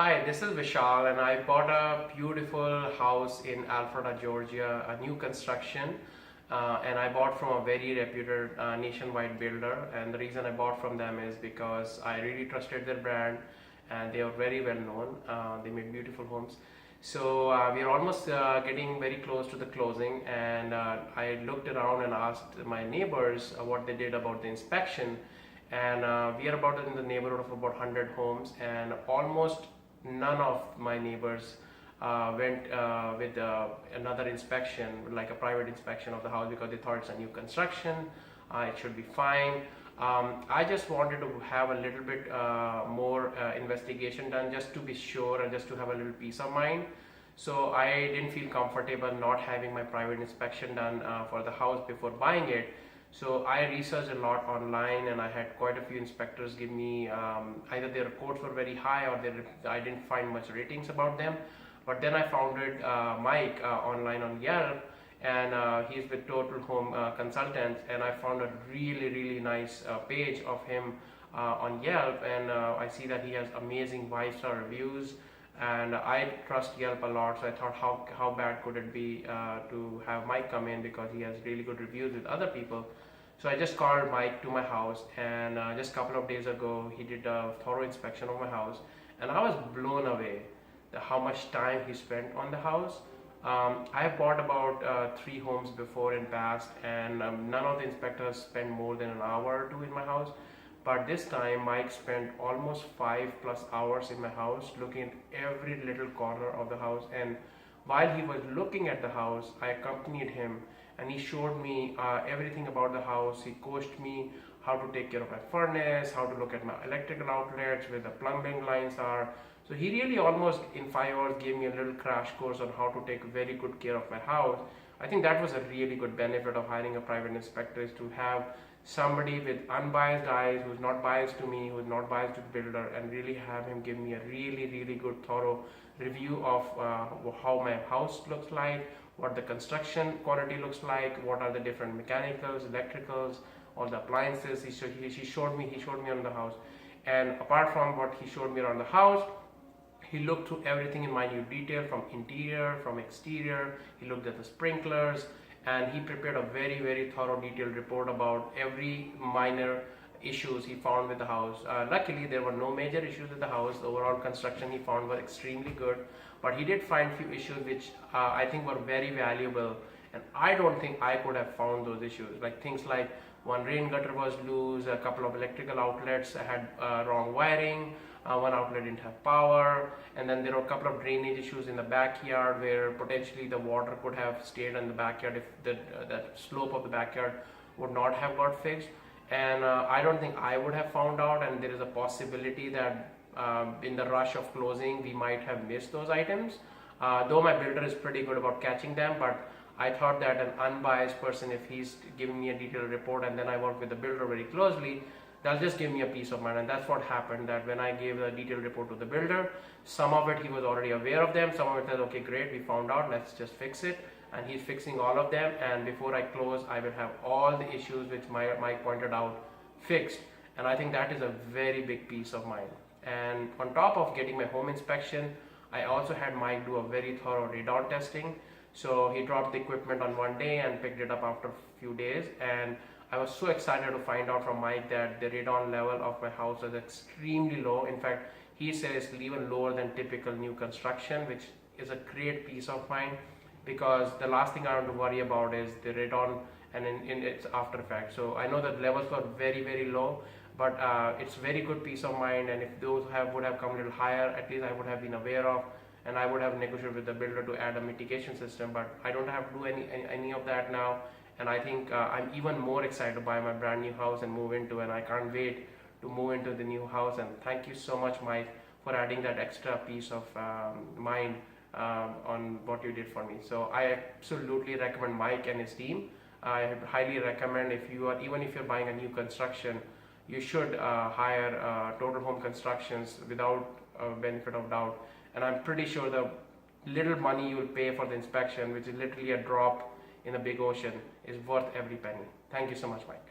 Hi, this is Vishal, and I bought a beautiful house in Alpharetta, Georgia, a new construction. And I bought from a very reputed nationwide builder. And the reason I bought from them is because I really trusted their brand, and they are very well known. They make beautiful homes. So we are almost getting very close to the closing, and I looked around and asked my neighbors what they did about the inspection. And we are about in the neighborhood of about 100 homes, and almost none of my neighbors went with another inspection, like a private inspection of the house, because they thought it's a new construction, it should be fine. I just wanted to have a little bit more investigation done, just to be sure and just to have a little peace of mind. So I didn't feel comfortable not having my private inspection done for the house before buying it. So I researched a lot online, and I had quite a few inspectors give me either their quotes were very high, or I didn't find much ratings about them. But then I found Mike online on Yelp, and he's with Total Home Consultants, and I found a really nice page of him on Yelp, and I see that he has amazing 5-star reviews, and I trust Yelp a lot. So I thought, how bad could it be to have Mike come in, because he has really good reviews with other people. So I just called Mike to my house, and just a couple of days ago he did a thorough inspection of my house, and I was blown away how much time he spent on the house. I have bought about 3 homes before in past, and none of the inspectors spent more than an hour or 2 in my house. But this time Mike spent almost 5+ hours in my house, looking at every little corner of the house. And while he was looking at the house, I accompanied him, and he showed me everything about the house. He coached me how to take care of my furnace, how to look at my electrical outlets, where the plumbing lines are. So he really almost in 5 hours gave me a little crash course on how to take very good care of my house. I think that was a really good benefit of hiring a private inspector, is to have somebody with unbiased eyes, who's not biased to me, who's not biased to the builder, and really have him give me a really good thorough review of how my house looks like, what the construction quality looks like, what are the different mechanicals, electricals, all the appliances. He showed me on the house. And apart from what he showed me around the house, he looked through everything in minute detail, from interior, from exterior. He looked at the sprinklers, and he prepared a very thorough detailed report about every minor issues he found with the house. Luckily, there were no major issues with the house. The overall construction he found was extremely good, but he did find few issues which I think were very valuable, and I don't think I could have found those issues. Like things like one rain gutter was loose, a couple of electrical outlets had wrong wiring, one outlet didn't have power, and then there were a couple of drainage issues in the backyard, where potentially the water could have stayed in the backyard if that slope of the backyard would not have got fixed. And I don't think I would have found out, and there is a possibility that in the rush of closing we might have missed those items, though my builder is pretty good about catching them. But I thought that an unbiased person, if he's giving me a detailed report and then I work with the builder very closely, that'll just give me a peace of mind. And that's what happened, that when I gave the detailed report to the builder, some of it he was already aware of them, some of it said, okay, great, we found out, let's just fix it. And he's fixing all of them, and before I close I will have all the issues which Mike pointed out fixed. And I think that is a very big peace of mind. And on top of getting my home inspection, I also had Mike do a very thorough radon testing. So he dropped the equipment on one day and picked it up after a few days, and I was so excited to find out from Mike that the radon level of my house is extremely low. In fact, he says even lower than typical new construction, which is a great peace of mind, because the last thing I want to worry about is the radon and in its after effects. So I know that levels were very low, but it's very good peace of mind. And if those would have come a little higher, at least I would have been aware of, and I would have negotiated with the builder to add a mitigation system. But I don't have to do any of that now, and I think I'm even more excited to buy my brand new house and move into, and I can't wait to move into the new house. And thank you so much, Mike, for adding that extra piece of mind on what you did for me. So I absolutely recommend Mike and his team. I highly recommend, if you are, even if you're buying a new construction, you should hire Total Home Constructions without benefit of doubt. And I'm pretty sure the little money you will pay for the inspection, which is literally a drop in the big ocean, is worth every penny. Thank you so much, Mike.